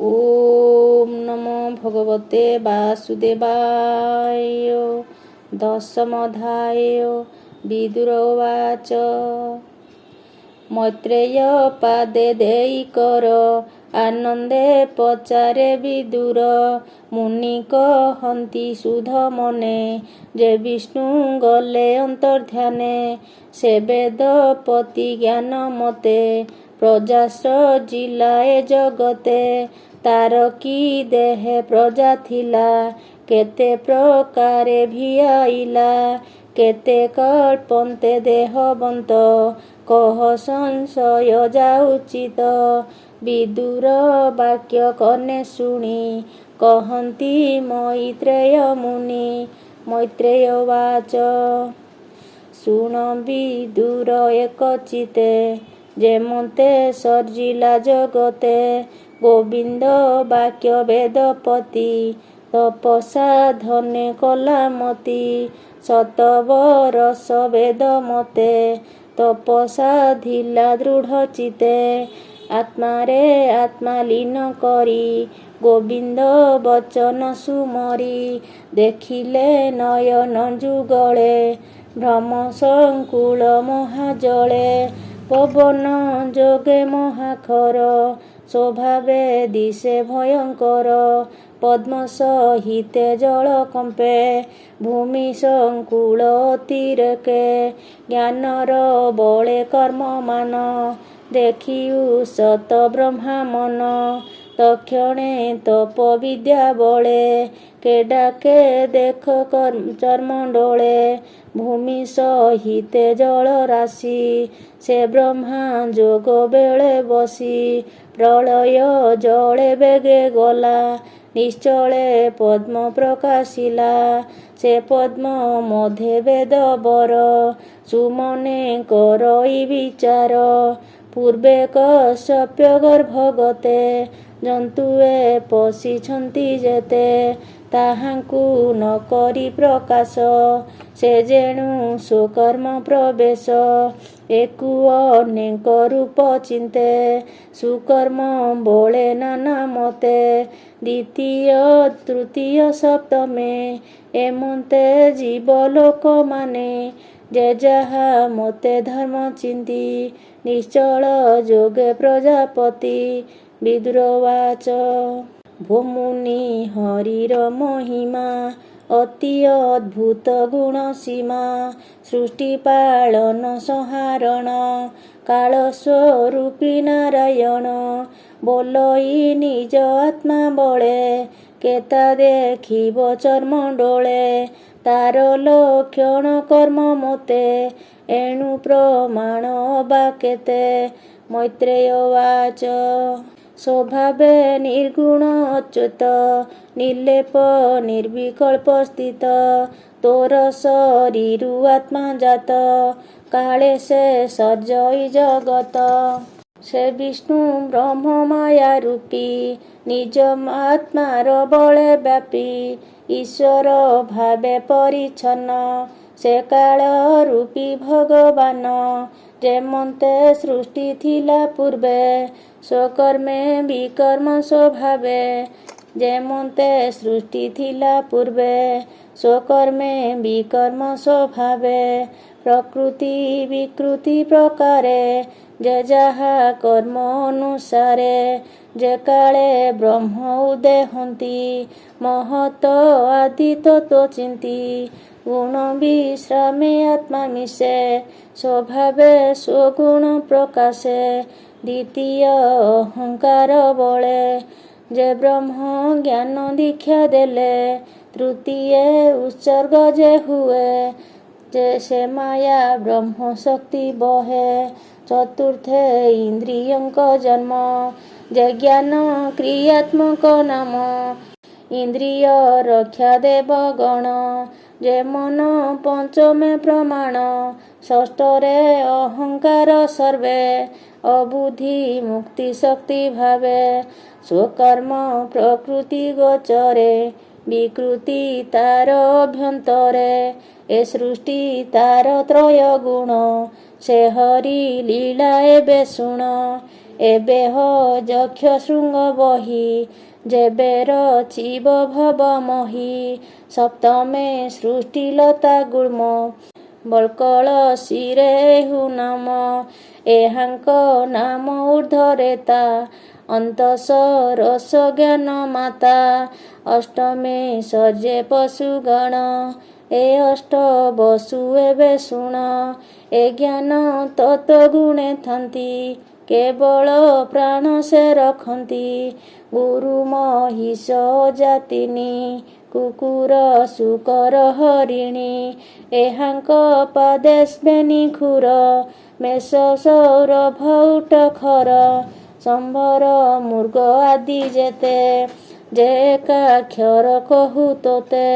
ओम नमो भगवते वासुदेवाय। दशमोऽध्याय। विदुर उवाच। मैत्रेय पादे देई कर आनंदे पचारे विदुर। मुनि कहନ୍ତି सुध मने जे विष्णु गले अंतर्ध्याने। से वेदपति ज्ञान मते प्रजा सृजिलाए जगते। तार की देहे प्रजा थिला केते प्रकारे भिआइला। केते कल्पन्ते देहबन्त कह संशय जाउचित। विदुर वाक्य कने शुणी कहନ୍ତି मैत्रेय मुनि। मैत्रेय उवाच। शुण विदुर एकचिते जेमते सर्जिला जगते। गोविंद वाक्य वेदपति तपसा धने कला मति। शतबरस वेद मते तपसा धिला दृढ़ चिते। आत्मारे आत्मा लीन करी गोविंद बचन सुमरी। देखिले नयन जुगले भ्रम संकुल महाजले। पवन जोगे महाखर स्वभावे दिशे भयंकर। पद्म सहिते जल कंपे भूमि संकुल अतिरेके। ज्ञानर बले कर्म मान देखियु सत ब्रह्मा मन। तक्षणे तप विद्या बले केडाके देख चर्मंडोले। भूमि सहिते जल राशि से ब्रह्मा जोग बेले बसी। प्रलय जले बेगे गला निश्चले पद्म प्रकाशिला। से पद्म मध्य वेद बर सुमने करई विचार। पूर्वे कश्यप गर्भगते जंतुए पशिछंती जेते। ताहांकु न करी प्रकाश से जेणु स्वकर्म प्रवेश। एकु अनेक रूप चिंते सुकर्म बले नाना मते। द्वितीय तृतीय सप्तमे एमते जीवलोक माने। जे जाहा मते धर्म चिंती निश्चल जोगे प्रजापति। विदुर उवाच। भूमुनि हरिर महिमा अति अद्भुत गुण सीमा। सृष्टि पालन संहारण काल स्वरूपी नारायण। बोलई निज आत्मा बले केता देखिब चर्मंडोले। तार लक्षण कर्म मते एणु प्रमाण अबा केते। मैत्रेय उवाच। स्वभावे निर्गुण अच्युत निर्लेप निर्विकल्प स्थित। तोर शरीरु आत्मा जात काले से सर्जई जगत। से विष्णु ब्रह्म माया रूपी निज आत्मार बले व्यापी। ईश्वर भावे परिच्छन्न से काल रूपी भगवान। जेमते सृष्टि थिला पूर्वे स्वकर्मे विकर्म स्वभावे। जेमते सृष्टि थिला पूर्वे स्वकर्मे विकर्म स्वभावे। प्रकृति विकृति प्रकारे जे जाहा कर्म अनुसारे। जे काले ब्रह्म उदेहंती महत आदि तत्व चिंती। गुण विश्रामे आत्मा मिशे स्वभावे स्वगुण प्रकाशे। द्वितीय अहंकार बले जे ब्रह्म ज्ञान दीक्षा देले। तृतीय उत्सर्ग जे हुए जे से माया ब्रह्म शक्ति बहे। चतुर्थे इंद्रियंक जन्म जे ज्ञान क्रियात्मक नाम। इंद्रिय रक्षा देव गण जे मन पंचमे प्रमाण। षष्ठरे अहंकार सर्वे अबुद्धि मुक्ति शक्ति भावे। स्वकर्म प्रकृति गोचरे विकृति तार अभ्यंतरे। ए सृष्टि तार त्रय गुण से हरि लीला एबे शुण। ଏବେ ହ ଯକ୍ଷ ଶୃଙ୍ଗ ବହି ଯେବେ ରଚିବ ଭବ ମହି ସପ୍ତମେ ସୃଷ୍ଟିଲତା ଗୁଳ୍ମ ବଳ୍କଳ ଶିରେ ହୁ ନାମ ଏହାଙ୍କ ନାମ ଊର୍ଦ୍ଧ୍ୱରେତା ଅନ୍ତସ ରସ ଜ୍ଞାନ ମାତା ଅଷ୍ଟମେ ସର୍ଜେ ପଶୁଗଣ ଏ ଅଷ୍ଟ ବସୁ ଏବେ ଶୁଣ ଏ ଜ୍ଞାନ ତତ୍ତ୍ୱ ଗୁଣେ ଥାନ୍ତି କେବଳ ପ୍ରାଣ ସେ ରଖନ୍ତି ଗୁରୁ ମହିଷ ଜାତିନି କୁକୁର ଶୂକର ହରିଣୀ ଏହାଙ୍କ ପାଦେ ଶ୍ମେନି ଘୁର ମେଷ ସୌରଭ ଉଟ ଖର ସମ୍ଭର ମୃଗ ଆଦି ଯେତେ ଯେ ଏକାକ୍ଷର କହୁ ତୋତେ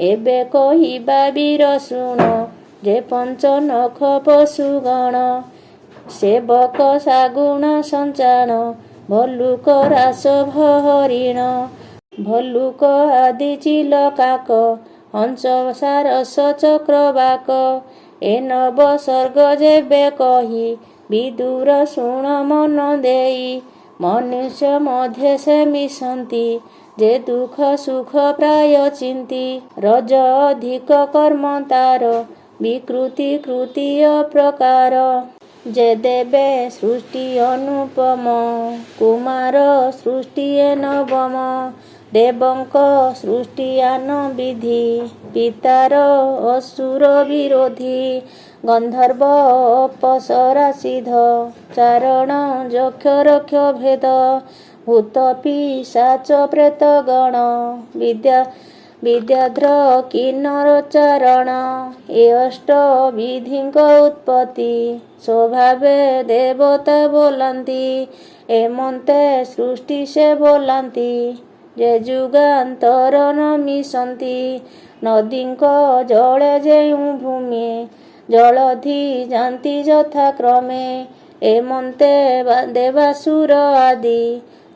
ଏବେ କହିବା ବୀର ଶୁଣ ଯେ ପଞ୍ଚ ନଖ ପଶୁଗଣ ସେବକ ଶାଗୁଣ ସଞ୍ଚାଣ ଭଲ୍ଲୁକ ରାସଭ ହରିଣ ଭଲ୍ଲୁକ ଆଦି ଚିଲ କାକ ହଂସ ସାରସ ଚକ୍ରବାକ ଏ ନବ ସର୍ଗ ଯେବେ କହି ବିଦୁର ଶୁଣ ମନ ଦେଇ ମନୁଷ୍ୟ ମଧ୍ୟ ସେ ମିଶନ୍ତି ଯେ ଦୁଃଖ ସୁଖ ପ୍ରାୟ ଚିନ୍ତି ରଜ ଅଧିକ କର୍ମ ତାର ବିକୃତି କୃତି ଅପ୍ରକାର ଯେ ଦେବେ ସୃଷ୍ଟି ଅନୁପମ କୁମାର ସୃଷ୍ଟି ଏ ନବମ ଦେବଙ୍କ ସୃଷ୍ଟି ଆନ ବିଧି ପିତାର ଅସୁର ବିରୋଧୀ ଗନ୍ଧର୍ବ ଅପସରା ସିଦ୍ଧ ଚାରଣ ଯକ୍ଷ ରକ୍ଷ ଭେଦ ଭୂତ ପିଶାଚ ପ୍ରେତ ଗଣ ବିଦ୍ୟାଧ୍ର କିନ୍ନର ଚାରଣ ଏ ଅଷ୍ଟ ବିଧିଙ୍କ ଉତ୍ପତ୍ତି ସ୍ୱଭାବେ ଦେବତା ବୋଲାନ୍ତି ଏମନ୍ତେ ସୃଷ୍ଟି ସେ ବୋଲାନ୍ତି ଯେ ଯୁଗାନ୍ତର ନ ମିଶନ୍ତି ନଦୀଙ୍କ ଜଳେ ଯେଉଁ ଭୂମି ଜଳଧି ଯାନ୍ତି ଯଥାକ୍ରମେ ଏମନ୍ତେ ଦେବାସୁର ଆଦି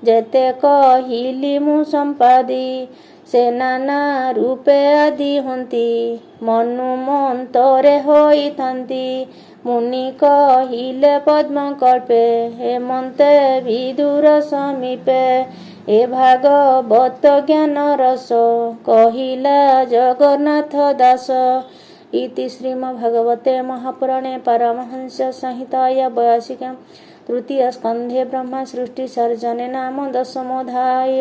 ଯେତେ କହିଲି ମୁଁ ସମ୍ପାଦି ସେ ନାନା ରୂପେ ଆଦି ହନ୍ତି ମନୁମନ୍ତରେ ହୋଇଥାନ୍ତି ମୁନି କହିଲେ ପଦ୍ମକଳ୍ପେ ହେମନ୍ତେ ବିଦୁର ସମୀପେ ଏ ଭାଗବତ ଜ୍ଞାନ ରସ କହିଲା ଜଗନ୍ନାଥ ଦାସ ଇତି ଶ୍ରୀମଦ୍ଭାଗବତେ ମହାପୁରାଣେ ପାରମହଂସ ସଂହିତାୟା 82 ତୃତୀୟ ସ୍କନ୍ଧେ ବ୍ରହ୍ମ ସୃଷ୍ଟି ସର୍ଜନେ ନାମ ଦଶମୋଧ୍ୟାୟ।